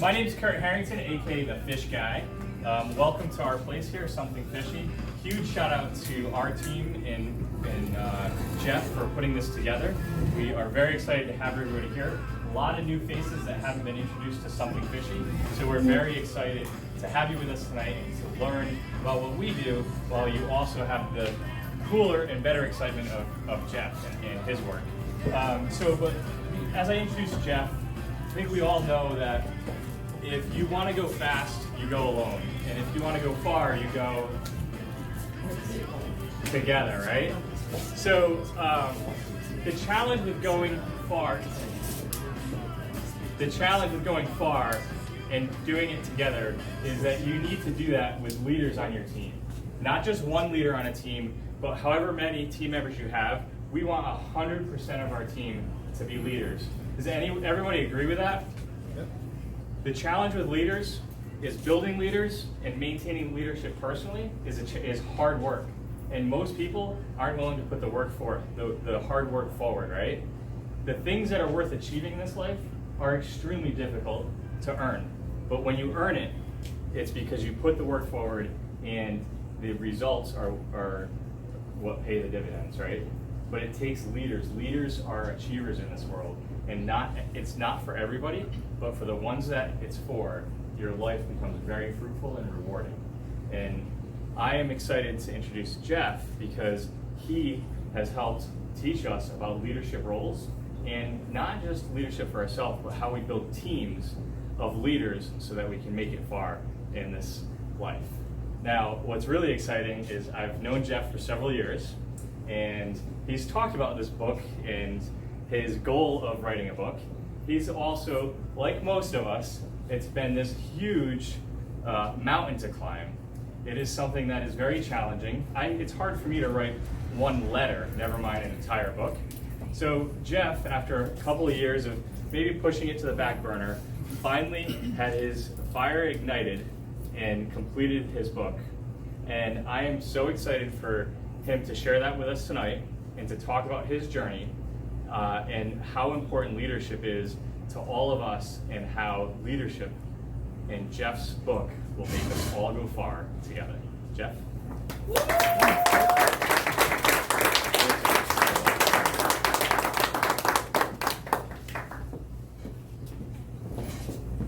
My name is Kurt Harrington, aka the Fish Guy. Welcome to our place here, Something Fishy. Huge shout out to our team and Jeff for putting this together. We are very excited to have everybody here. A lot of new faces that haven't been introduced to Something Fishy, so we're very excited to have you with us tonight and to learn about what we do, while you also have the cooler and better excitement of Jeff and his work. But as I introduce Jeff, I think we all know that if you want to go fast, you go alone. And if you want to go far, you go together, right? So the challenge with going far and doing it together is that you need to do that with leaders on your team. Not just one leader on a team, but however many team members you have, we want 100% of our team to be leaders. Does everybody agree with that? Yep. The challenge with leaders is building leaders and maintaining leadership personally is hard work. And most people aren't willing to put the hard work forward, right? The things that are worth achieving in this life are extremely difficult to earn. But when you earn it, it's because you put the work forward and the results are what pay the dividends, right? But it takes leaders. Leaders are achievers in this world. And it's not for everybody, but for the ones that it's for, your life becomes very fruitful and rewarding. And I am excited to introduce Jeff because he has helped teach us about leadership roles, and not just leadership for ourselves, but how we build teams of leaders so that we can make it far in this life. Now, what's really exciting is I've known Jeff for several years, and he's talked about this book and his goal of writing a book. He's also, like most of us, it's been this huge mountain to climb. It is something that is very challenging. It's hard for me to write one letter, never mind an entire book. So Jeff, after a couple of years of maybe pushing it to the back burner, finally had his fire ignited and completed his book. And I am so excited for him to share that with us tonight and to talk about his journey and how important leadership is to all of us, and how leadership in Jeff's book will make us all go far together. Jeff?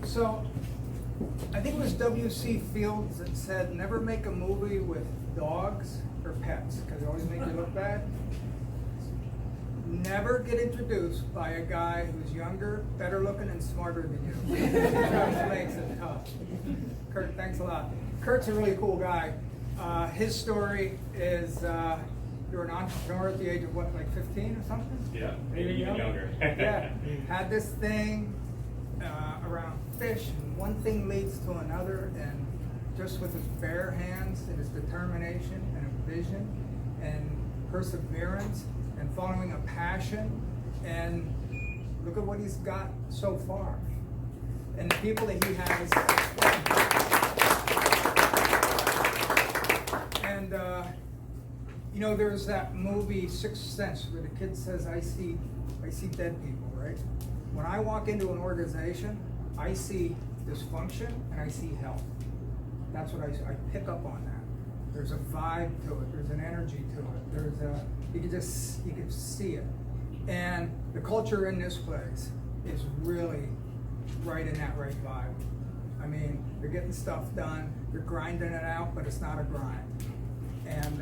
So, I think it was W.C. Fields that said, never make a movie with dogs or pets, because they always make you look bad. Never get introduced by a guy who's younger, better looking, and smarter than you. That makes it tough. Kurt, thanks a lot. Kurt's a really cool guy. His story is you're an entrepreneur at the age of what, like 15 or something? Yeah, maybe even younger. Yeah, had this thing around fish, and one thing leads to another, and just with his bare hands and his determination and a vision and perseverance and following a passion, and look at what he's got so far. And the people that he has, and there's that movie Sixth Sense where the kid says, I see dead people, right? When I walk into an organization, I see dysfunction and I see health. That's what I pick up on that. There's a vibe to it. There's an energy to it. You can see it. And the culture in this place is really right in that right vibe. I mean, they're getting stuff done. They're grinding it out, but it's not a grind. And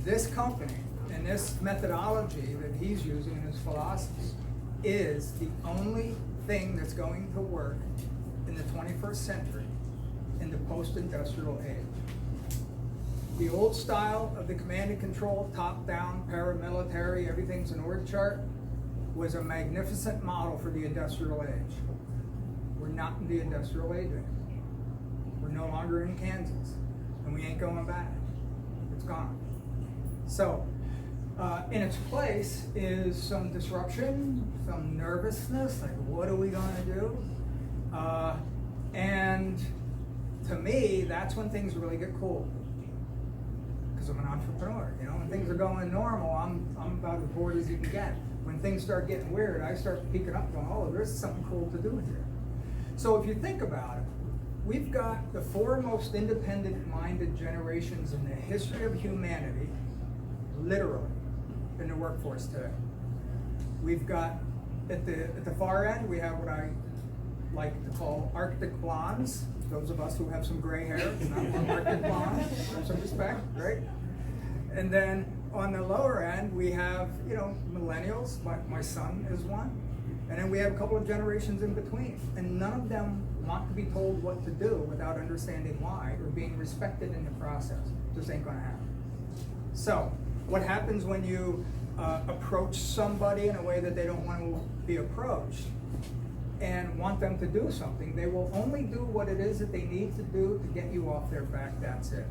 this company and this methodology that he's using in his philosophy is the only thing that's going to work in the 21st century in the post-industrial age. The old style of the command and control, top-down, paramilitary, everything's an org chart, was a magnificent model for the industrial age. We're not in the industrial age anymore. We're no longer in Kansas, and we ain't going back. It's gone. So, in its place is some disruption, some nervousness, like what are we gonna do? And to me, that's when things really get cool. Because I'm an entrepreneur, when things are going normal, I'm about as bored as you can get. When things start getting weird, I start peeking up going, oh, there's something cool to do here. So if you think about it, we've got the four most independent-minded generations in the history of humanity, literally, in the workforce today. We've got, at the far end, we have what I like to call Arctic blondes. Those of us who have some gray hair, not Arctic blondes, with some respect, right? And then on the lower end, we have, millennials. My son is one. And then we have a couple of generations in between. And none of them want to be told what to do without understanding why or being respected in the process. Just ain't gonna happen. So, what happens when you approach somebody in a way that they don't want to be approached and want them to do something? They will only do what it is that they need to do to get you off their back, that's it.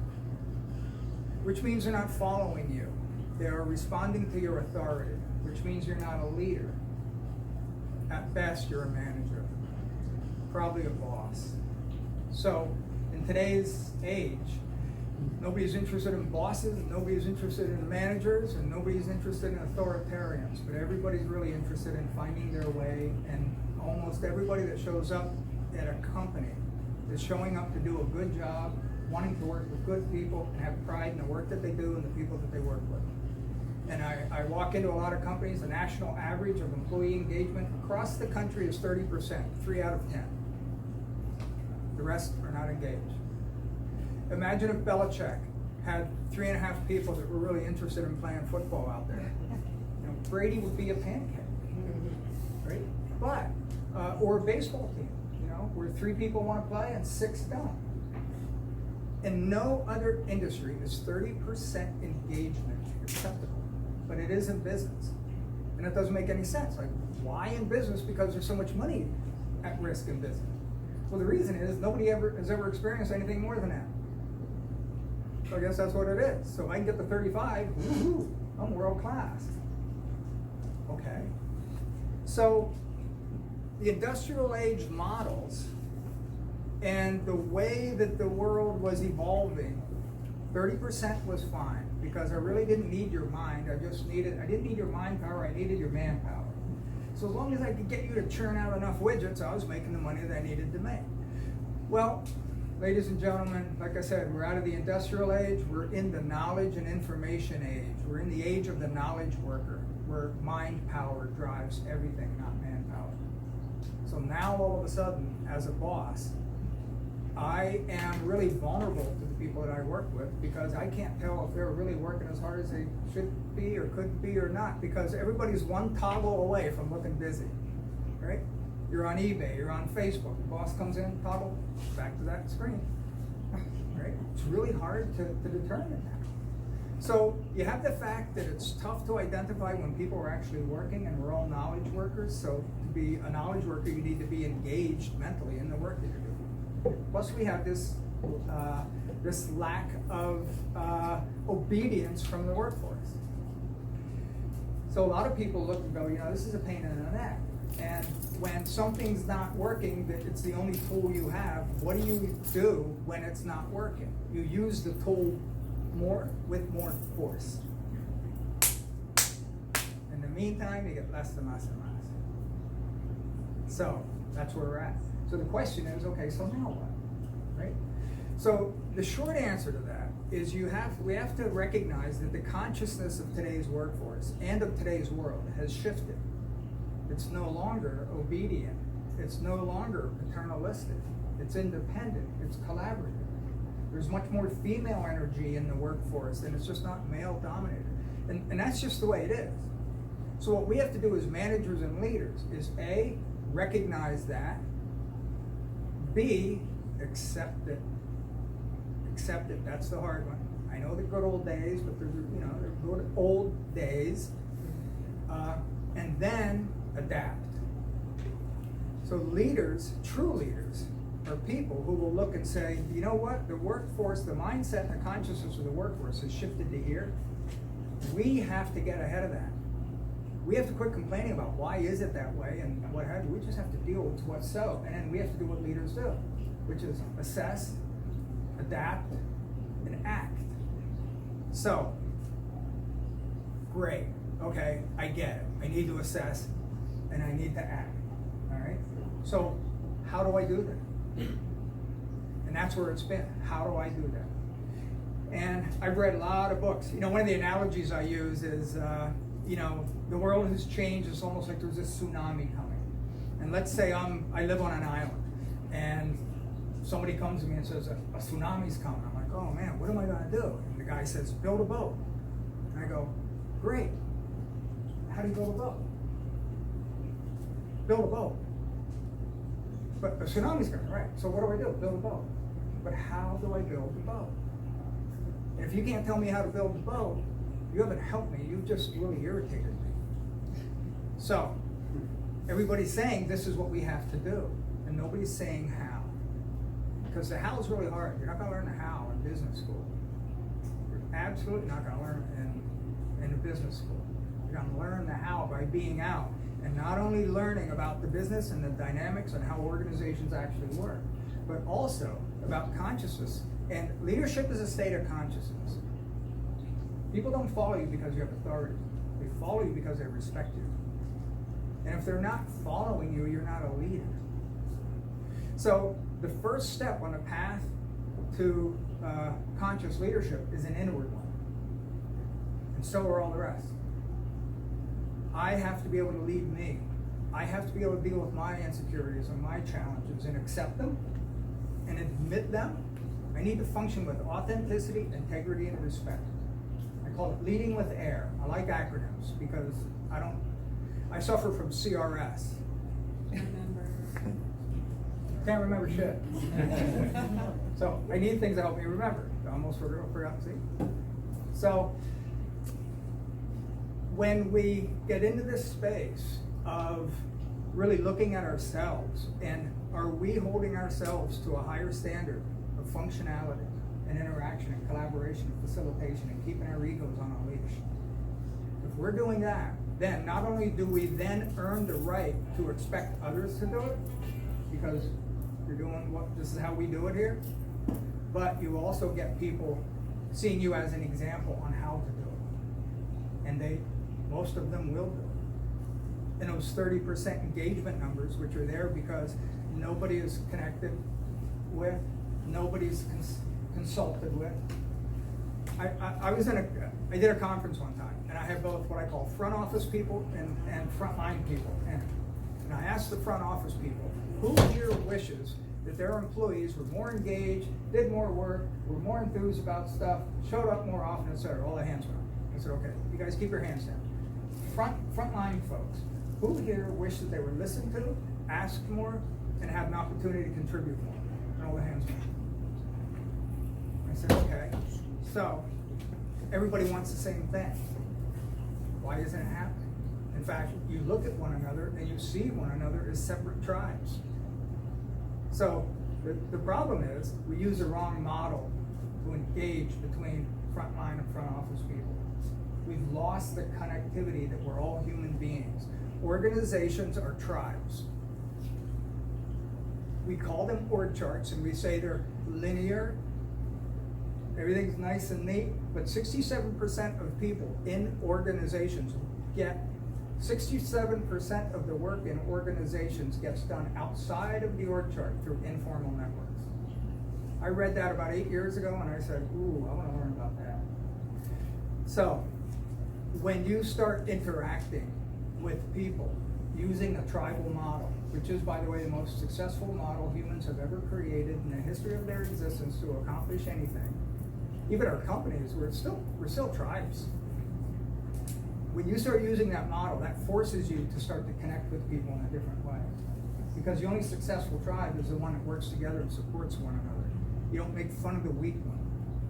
Which means they're not following you. They are responding to your authority, which means you're not a leader. At best, you're a manager, probably a boss. So, in today's age, nobody's interested in bosses, nobody's interested in managers, and nobody's interested in authoritarians, but everybody's really interested in finding their way, and almost everybody that shows up at a company is showing up to do a good job, wanting to work with good people, and have pride in the work that they do and the people that they work with. And I walk into a lot of companies, the national average of employee engagement across the country is 30%, 3 out of 10. The rest are not engaged. Imagine if Belichick had 3.5 people that were really interested in playing football out there. Brady would be a pancake, right? But, or a baseball team, where 3 people want to play and 6 don't. In no other industry is 30% engagement acceptable, but it is in business. And it doesn't make any sense. Like, why in business? Because there's so much money at risk in business. Well, the reason is nobody has ever experienced anything more than that. So I guess that's what it is. So if I can get to 35, woohoo, I'm world class. Okay. So the industrial age models and the way that the world was evolving, 30% was fine because I really didn't need your mind. I didn't need your mind power, I needed your manpower. So as long as I could get you to churn out enough widgets, I was making the money that I needed to make. Well, ladies and gentlemen, like I said, we're out of the industrial age, we're in the knowledge and information age. We're in the age of the knowledge worker, where mind power drives everything, not manpower. So now all of a sudden, as a boss, I am really vulnerable to the people that I work with because I can't tell if they're really working as hard as they should be or could be or not, because everybody's one toggle away from looking busy, right? You're on eBay, you're on Facebook, the boss comes in, toggle, back to that screen, right? It's really hard to determine that. So you have the fact that it's tough to identify when people are actually working, and we're all knowledge workers. So to be a knowledge worker, you need to be engaged mentally in the work that you're doing. Plus we have this lack of obedience from the workforce. So a lot of people look and go, this is a pain in the neck. And when something's not working, that it's the only tool you have, what do you do when it's not working? You use the tool with more force. In the meantime, you get less and less and less. So that's where we're at. So the question is, okay, so now what, right? So the short answer to that is we have to recognize that the consciousness of today's workforce and of today's world has shifted. It's no longer obedient. It's no longer paternalistic. It's independent. It's collaborative. There's much more female energy in the workforce, and it's just not male dominated. And that's just the way it is. So what we have to do as managers and leaders is A, recognize that, B, accept it. Accept it. That's the hard one. I know the good old days, but they're good old days. And then adapt. So leaders, true leaders, are people who will look and say, you know what, the workforce, the mindset and the consciousness of the workforce has shifted to here. We have to get ahead of that. We have to quit complaining about why is it that way and what have you. We just have to deal with what's so. And then we have to do what leaders do, which is assess, adapt, and act. So, great. Okay, I get it. I need to assess and I need to act. All right? So, how do I do that? And that's where it's been. How do I do that? And I've read a lot of books. You know, one of the analogies I use is, you know, the world has changed. It's almost like there's this tsunami coming. And let's say I live on an island, and somebody comes to me and says, a tsunami's coming. I'm like, oh man, what am I gonna do? And the guy says, build a boat. And I go, great. How do you build a boat? Build a boat. But a tsunami's coming, right? So what do I do? Build a boat. But how do I build the boat? And if you can't tell me how to build the boat, you haven't helped me. You've just really irritated me. So everybody's saying this is what we have to do, and nobody's saying how. Because the how is really hard. You're not going to learn the how in business school. You're absolutely not going to learn it in a business school. You're going to learn the how by being out, and not only learning about the business and the dynamics and how organizations actually work, but also about consciousness. And leadership is a state of consciousness. People don't follow you because you have authority. They follow you because they respect you. And if they're not following you, you're not a leader. So the first step on the path to conscious leadership is an inward one. And so are all the rest. I have to be able to lead me. I have to be able to deal with my insecurities and my challenges and accept them and admit them. I need to function with authenticity, integrity, and respect. I call it leading with air. I like acronyms because I suffer from CRS. Can't remember shit. So I need things that help me remember. I almost forgot to see. So when we get into this space of really looking at ourselves, and are we holding ourselves to a higher standard of functionality and interaction and collaboration and facilitation and keeping our egos on a leash? If we're doing that, then not only do we then earn the right to expect others to do it, because you're doing this is how we do it here, but you also get people seeing you as an example on how to do it. And most of them will do it. And those 30% engagement numbers, which are there because nobody is connected with, nobody's consulted with. I did a conference one time, and I had both what I call front office people and frontline people. And I asked the front office people, who here wishes that their employees were more engaged, did more work, were more enthused about stuff, showed up more often, etc. All the hands went up. I said, okay, you guys keep your hands down. Frontline folks, who here wish that they were listened to, asked more, and had an opportunity to contribute more? And all the hands went up. I said, okay, so everybody wants the same thing. Why isn't it happening? In fact, you look at one another and you see one another as separate tribes. So the problem is we use the wrong model to engage between frontline and front office people. We've lost the connectivity that we're all human beings. Organizations are tribes. We call them org charts and we say they're linear. Everything's nice and neat, but 67% of people in organizations get 67% of the work in organizations gets done outside of the org chart through informal networks. I read that about 8 years ago and I said, ooh, I want to learn about that. So when you start interacting with people using a tribal model, which is, by the way, the most successful model humans have ever created in the history of their existence to accomplish anything, even our companies, we're still tribes. When you start using that model, that forces you to start to connect with people in a different way. Because the only successful tribe is the one that works together and supports one another. You don't make fun of the weak one.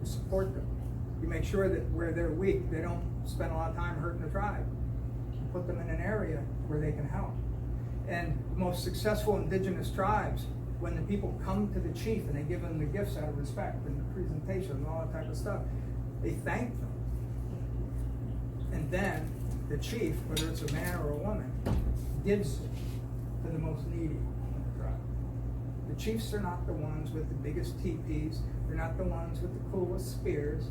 You support them. You make sure that where they're weak, they don't spend a lot of time hurting the tribe. You put them in an area where they can help. And most successful indigenous tribes, when the people come to the chief and they give them the gifts out of respect and the presentation and all that type of stuff, they thank them. And then the chief, whether it's a man or a woman, gives it to the most needy in the tribe. The chiefs are not the ones with the biggest teepees. They're not the ones with the coolest spears.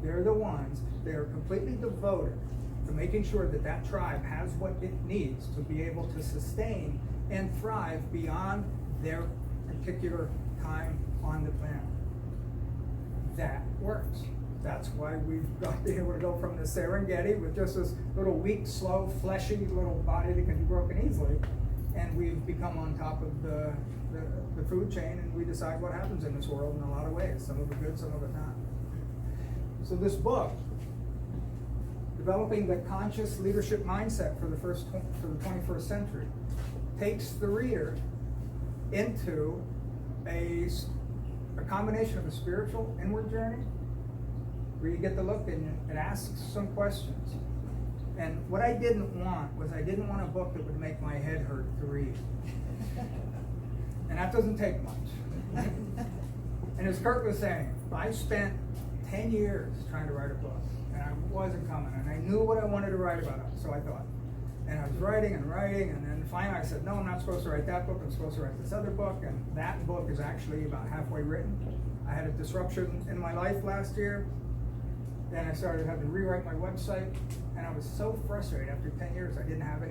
They're the ones, they are completely devoted to making sure that that tribe has what it needs to be able to sustain and thrive beyond their particular time on the planet. That works. That's why we've got to be able to go from the Serengeti with just this little weak, slow, fleshy little body that can be broken easily, and we've become on top of the food chain, and we decide what happens in this world in a lot of ways. Some of it good, some of it not. So this book, Developing the Conscious Leadership Mindset for the 21st Century, takes the reader into a combination of a spiritual inward journey, where you get to look and it asks some questions. And what I didn't want was, I didn't want a book that would make my head hurt to read. And that doesn't take much. And as Kurt was saying, I spent 10 years trying to write a book, and I wasn't coming, and I knew what I wanted to write about, so I thought. And I was writing, and then finally I said, no, I'm not supposed to write that book, I'm supposed to write this other book, and that book is actually about halfway written. I had a disruption in my life last year, then I started having to rewrite my website, and I was so frustrated after 10 years I didn't have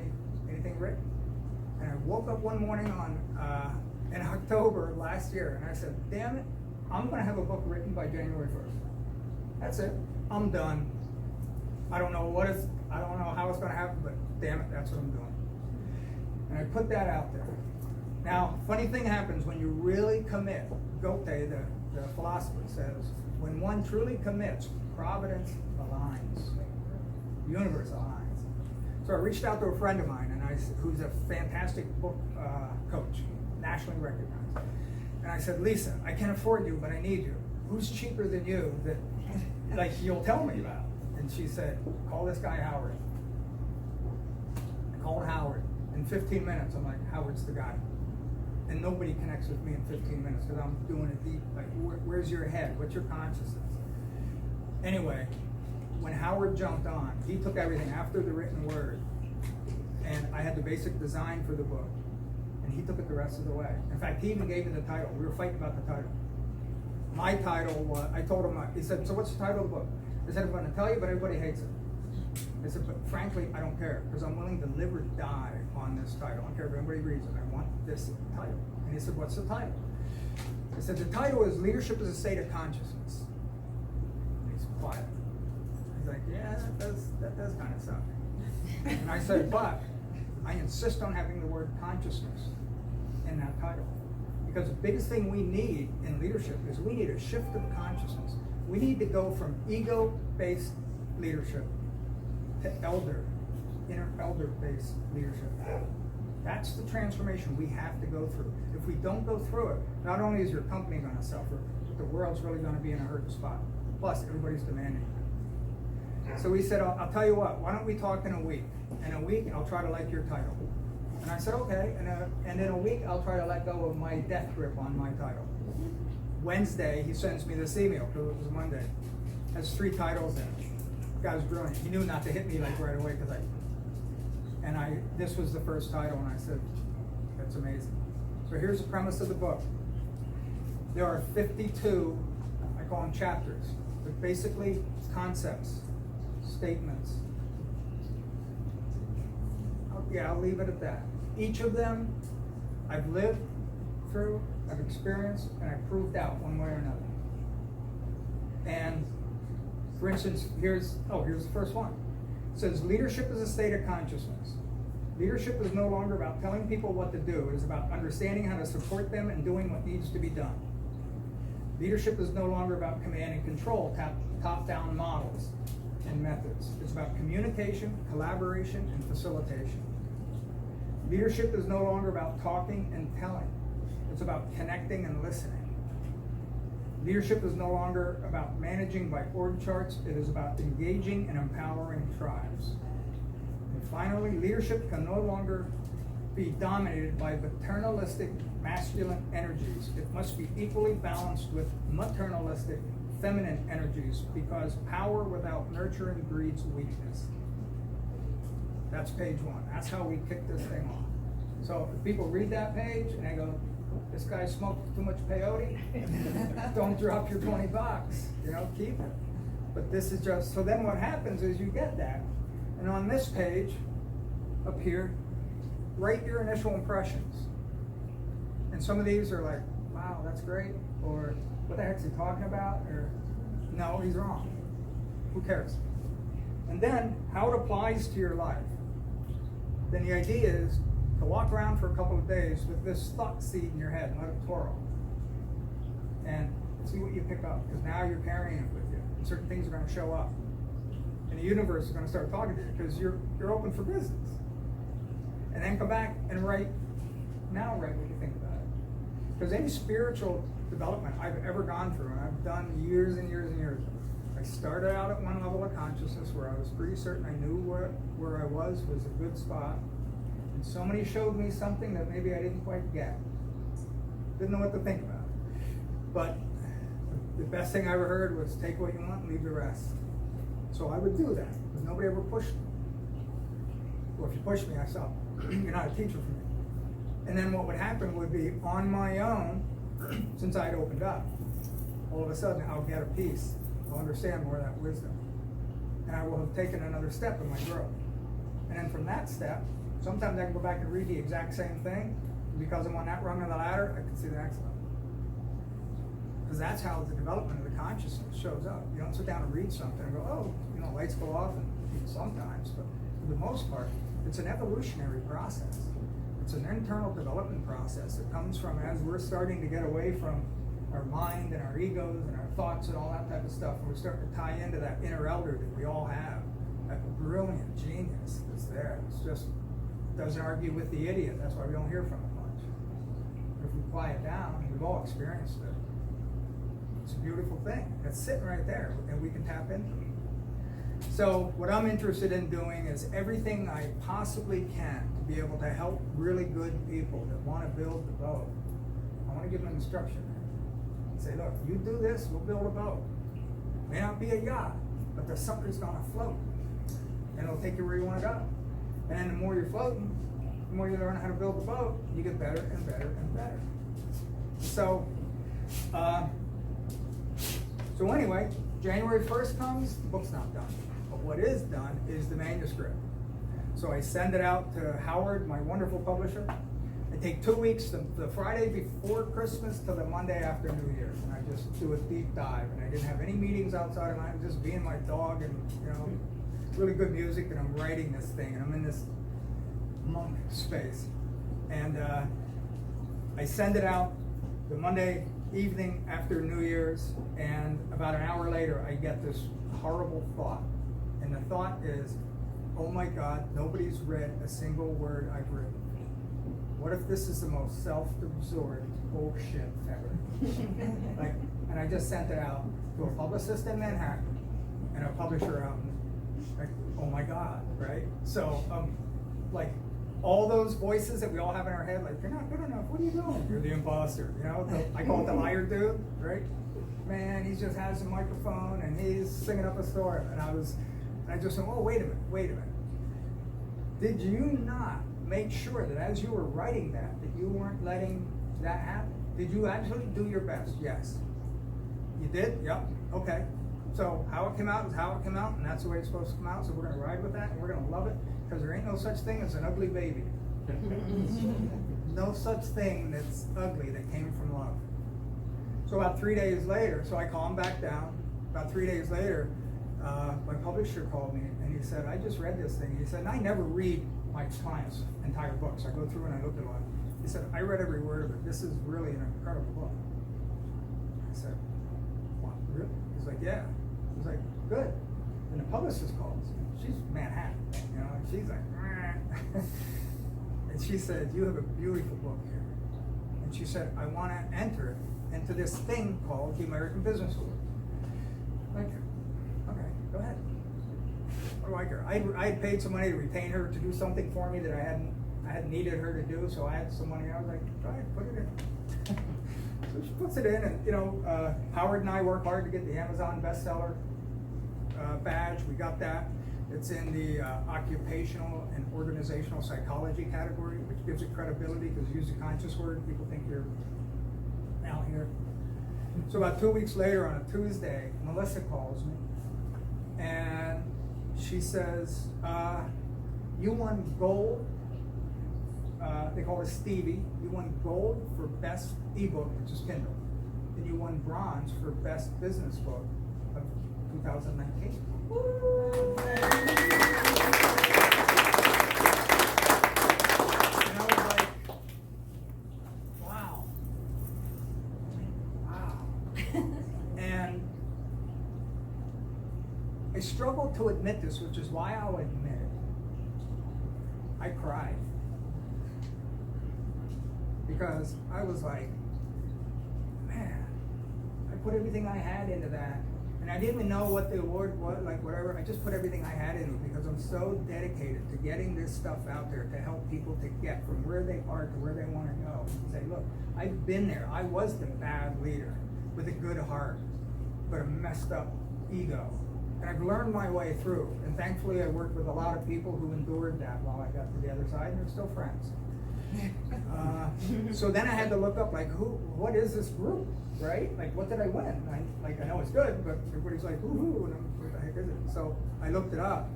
anything written. And I woke up one morning in October last year, and I said, damn it, I'm gonna have a book written by January 1st. That's it, I'm done. I don't know how it's gonna happen, but damn it, that's what I'm doing. And I put that out there. Now, funny thing happens when you really commit. Goethe, the philosopher, says, when one truly commits, Providence aligns. The universe aligns. So I reached out to a friend of mine, who's a fantastic book coach, nationally recognized. And I said, Lisa, I can't afford you, but I need you. Who's cheaper than you that you'll tell me about? And she said, call this guy Howard. I called Howard. In 15 minutes, I'm like, Howard's the guy. And nobody connects with me in 15 minutes because I'm doing it deep. Like, where's your head? What's your consciousness? Anyway, when Howard jumped on, he took everything after the written word, and I had the basic design for the book, and he took it the rest of the way. In fact, he even gave me the title. We were fighting about the title. My title was, I told him, he said, so what's the title of the book? I said, I'm going to tell you, but everybody hates it. I said, but frankly, I don't care, because I'm willing to live or die on this title. I don't care if anybody reads it. I want this title. And he said, what's the title? I said, the title is Leadership is a State of Consciousness. And he's quiet. He's like, yeah, that does kind of suck. And I said, but I insist on having the word consciousness in that title. Because the biggest thing we need in leadership is we need a shift of consciousness. We need to go from ego-based leadership to inner elder-based leadership. That's the transformation we have to go through. If we don't go through it, not only is your company going to suffer, but the world's really going to be in a hurt spot. Plus, everybody's demanding it. So we said, I'll tell you what, why don't we talk in a week? In a week, I'll try to like your title. And I said, okay, and in a week, I'll try to let go of my death grip on my title. Wednesday, he sends me this email, because it was Monday. It has 3 titles in it. The guy was brilliant. He knew not to hit me like right away, because this was the first title, and I said, that's amazing. So here's the premise of the book. There are 52, I call them chapters, but basically concepts, statements. I'll leave it at that. Each of them I've lived through, I've experienced, and I've proved out one way or another. And for instance, here's the first one. It says, leadership is a state of consciousness. Leadership is no longer about telling people what to do. It is about understanding how to support them and doing what needs to be done. Leadership is no longer about command and control, top-down models and methods. It's about communication, collaboration, and facilitation. Leadership is no longer about talking and telling. It's about connecting and listening. Leadership is no longer about managing by org charts. It is about engaging and empowering tribes. And finally, leadership can no longer be dominated by paternalistic masculine energies. It must be equally balanced with maternalistic feminine energies, because power without nurturing breeds weakness. That's page 1. That's how we kick this thing off. So if people read that page and they go, this guy smoked too much peyote, don't drop your $20, keep it. But this is just, so then what happens is you get that, and on this page, up here, write your initial impressions. And some of these are like, wow, that's great, or what the heck's he talking about, or no, he's wrong. Who cares? And then how it applies to your life. Then the idea is to walk around for a couple of days with this thought seed in your head and let it twirl. And see what you pick up, because now you're carrying it with you. And certain things are going to show up. And the universe is going to start talking to you because you're open for business. And then come back and write what you think about it. Because any spiritual development I've ever gone through, and I've done years and years and years, I started out at one level of consciousness where I was pretty certain I knew where I was a good spot. And somebody showed me something that maybe I didn't quite get. Didn't know what to think about. But the best thing I ever heard was take what you want and leave the rest. So I would do that, because nobody ever pushed me. Well, if you push me, I stop. You're not a teacher for me. And then what would happen would be on my own, since I'd opened up, all of a sudden I'll get a piece. I'll understand more of that wisdom. And I will have taken another step in my growth. And then from that step, sometimes I can go back and read the exact same thing. And because I'm on that rung of the ladder, I can see the next level. Because that's how the development of the consciousness shows up. You don't sit down and read something and go, oh, lights go off, and sometimes, but for the most part, it's an evolutionary process. It's an internal development process that comes from as we're starting to get away from our mind and our egos and our thoughts and all that type of stuff, and we're starting to tie into that inner elder that we all have, that brilliant genius that's there. It's just doesn't argue with the idiot. That's why we don't hear from it much. If we quiet down, we've all experienced it. It's a beautiful thing. It's sitting right there, and we can tap into it. So what I'm interested in doing is everything I possibly can to be able to help really good people that want to build the boat. I want to give them instruction. And say, look, you do this, we'll build a boat. It may not be a yacht, but the sucker's going to float. And it'll take you where you want to go. And then the more you're floating, the more you learn how to build the boat, you get better and better and better. So anyway, January 1st comes, the book's not done. But what is done is the manuscript. So I send it out to Howard, my wonderful publisher. I take 2 weeks, the Friday before Christmas to the Monday after New Year's, and I just do a deep dive. And I didn't have any meetings outside of mine, just being my dog and, really good music, and I'm writing this thing, and I'm in this monk space. And I send it out the Monday evening after New Year's, and about an hour later I get this horrible thought. And the thought is, oh my God, nobody's read a single word I've written. What if this is the most self-absorbed bullshit ever? And I just sent it out to a publicist in Manhattan and a publisher out in, oh my God, right? So, all those voices that we all have in our head, like, you're not good enough, what are you doing? You're the imposter, I call it the liar dude, right? Man, he just has a microphone and he's singing up a story. And I just said, oh, wait a minute. Did you not make sure that as you were writing that you weren't letting that happen? Did you actually do your best? Yes. You did? Yep. Okay. So how it came out is how it came out, and that's the way it's supposed to come out. So we're going to ride with that, and we're going to love it, because there ain't no such thing as an ugly baby. No such thing that's ugly that came from love. So about 3 days later, so I calmed back down. About 3 days later, my publisher called me, and he said, I just read this thing. He said, and I never read my clients' entire books. I go through and I look at it. He said, I read every word of it. This is really an incredible book. I said, what, really? He's like, yeah. He's like, good. And the publicist calls. She's Manhattan, and she's like, and she said, you have a beautiful book here. And she said, I want to enter it into this thing called the American Business Award. Like, okay, go ahead. What do I care? I had paid some money to retain her to do something for me that I hadn't needed her to do, so I had some money. I was like, go ahead, put it in. So she puts it in, and Howard and I work hard to get the Amazon bestseller badge. We got that. It's in the occupational and organizational psychology category, which gives it credibility because you use a conscious word. People think you're out here. So about 2 weeks later, on a Tuesday, Melissa calls me, and she says, you won gold they call it Stevie. You won gold for best ebook, which is Kindle. And you won bronze for best business book of 2019. And I was like, wow. And I struggle to admit this, which is why I'll admit it. I cried. Because I was like, man, I put everything I had into that. And I didn't even know what the award was, like whatever. I just put everything I had into it because I'm so dedicated to getting this stuff out there to help people to get from where they are to where they want to go. And say, look, I've been there. I was the bad leader with a good heart, but a messed up ego. And I've learned my way through. And thankfully, I worked with a lot of people who endured that while I got to the other side, and they're still friends. So then I had to look up, like, what is this group, right? Like, what did I win? I know it's good, but everybody's like, woohoo, and what the heck is it? So I looked it up,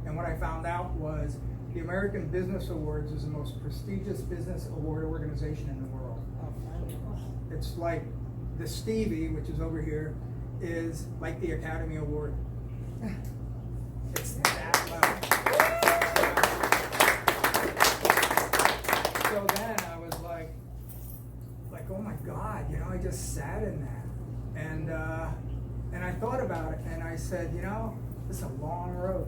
and what I found out was the American Business Awards is the most prestigious business award organization in the world. It's like the Stevie, which is over here, is like the Academy Award. It's that level. So then I was like, oh my God, you know, I just sat in that. And I thought about it, and I said, you know, this is a long road.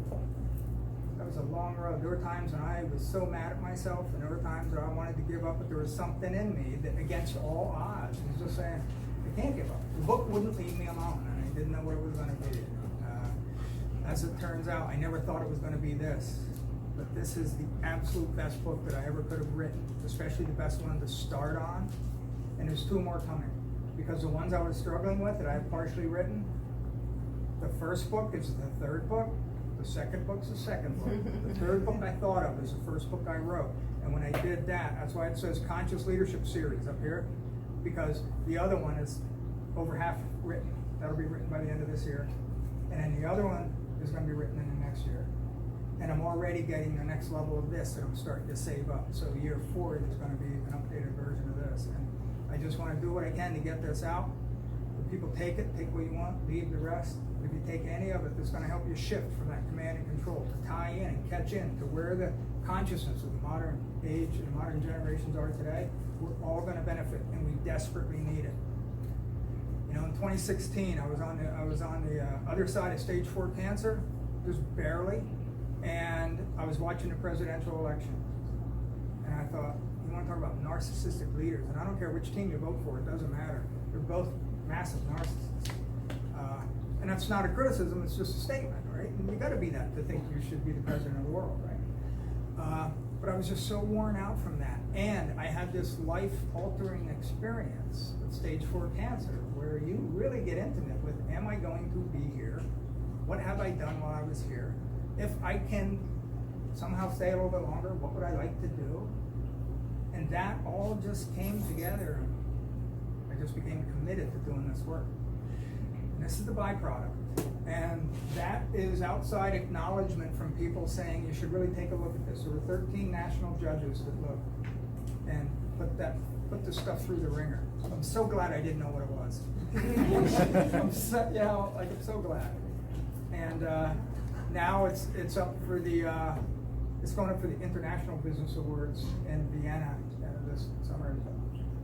That was a long road. There were times when I was so mad at myself, and there were times where I wanted to give up, but there was something in me that, against all odds, was just saying, I can't give up. The book wouldn't leave me alone, and I didn't know what it was going to be. As it turns out, I never thought it was going to be this. But this is the absolute best book that I ever could have written, especially the best one to start on. And there's 2 more coming. Because the ones I was struggling with that I have partially written, the first book is the 3rd book, the second book's the 2nd book. The 3rd book I thought of is the first book I wrote. And when I did that, that's why it says Conscious Leadership Series up here, because the other one is over half written. That'll be written by the end of this year. And then the other one is going to be written in the next year. And I'm already getting the next level of this that I'm starting to save up. So year 4 is going to be an updated version of this. And I just want to do what I can to get this out. If people take it, take what you want, leave the rest. If you take any of it, that's going to help you shift from that command and control to tie in and catch in to where the consciousness of the modern age and modern generations are today. We're all going to benefit, and we desperately need it. You know, in 2016, I was on the other side of stage 4 cancer, just barely. And I was watching the presidential election, and I thought, you want to talk about narcissistic leaders, and I don't care which team you vote for, it doesn't matter. They're both massive narcissists. And that's not a criticism, it's just a statement, right? And you got to be that to think you should be the president of the world, right? But I was just so worn out from that. And I had this life-altering experience with stage 4 cancer, where you really get intimate with, am I going to be here? What have I done while I was here? If I can somehow stay a little bit longer, what would I like to do? And that all just came together. I just became committed to doing this work. And this is the byproduct. And that is outside acknowledgement from people saying you should really take a look at this. There were 13 national judges that looked and put this stuff through the ringer. I'm so glad I didn't know what it was. I'm so glad. And now it's up for the it's going up for the International Business Awards in Vienna this summer.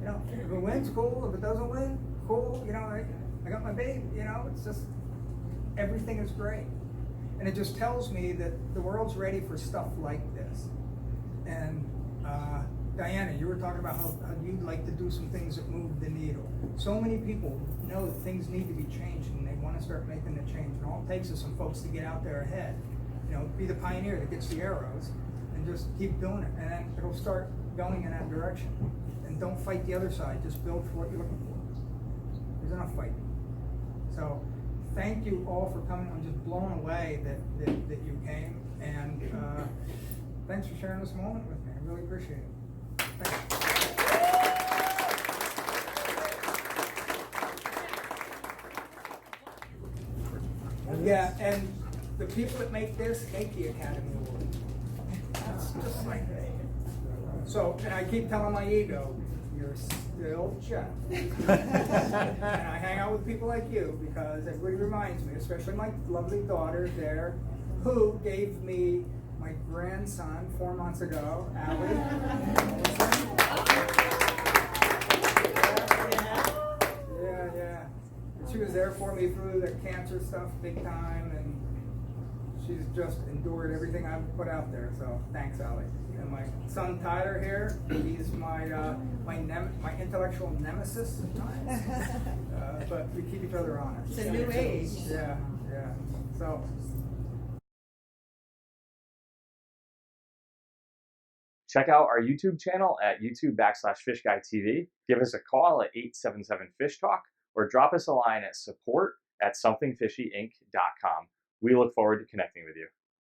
You know, if it wins, cool. If it doesn't win, cool. You know, I got my baby. You know, it's just everything is great, and it just tells me that the world's ready for stuff like this. And Diana, you were talking about how you'd like to do some things that move the needle. So many people know that things need to be changed, and they want to start making the change. And all it takes is some folks to get out there ahead. You know, be the pioneer that gets the arrows, and just keep doing it, and then it'll start going in that direction. And don't fight the other side. Just build for what you're looking for. There's enough fighting. So, thank you all for coming. I'm just blown away that you came, and thanks for sharing this moment with me. I really appreciate it. Thanks. Yeah, and the people that make this make the Academy Award. That's just like So, and I keep telling my ego, you're still Jeff. And I hang out with people like you because it really reminds me, especially my lovely daughter there, who gave me my grandson 4 months ago, Allie. Yeah. And she was there for me through the cancer stuff big time, and she's just endured everything I've put out there. So thanks, Allie. And my son Tyler here, he's my my intellectual nemesis at times, but we keep each other honest. It's a new age. Yeah. So. Check out our YouTube channel at YouTube/FishGuyTV. Give us a call at 877-FISH-TALK or drop us a line at support@somethingfishyinc.com. We look forward to connecting with you.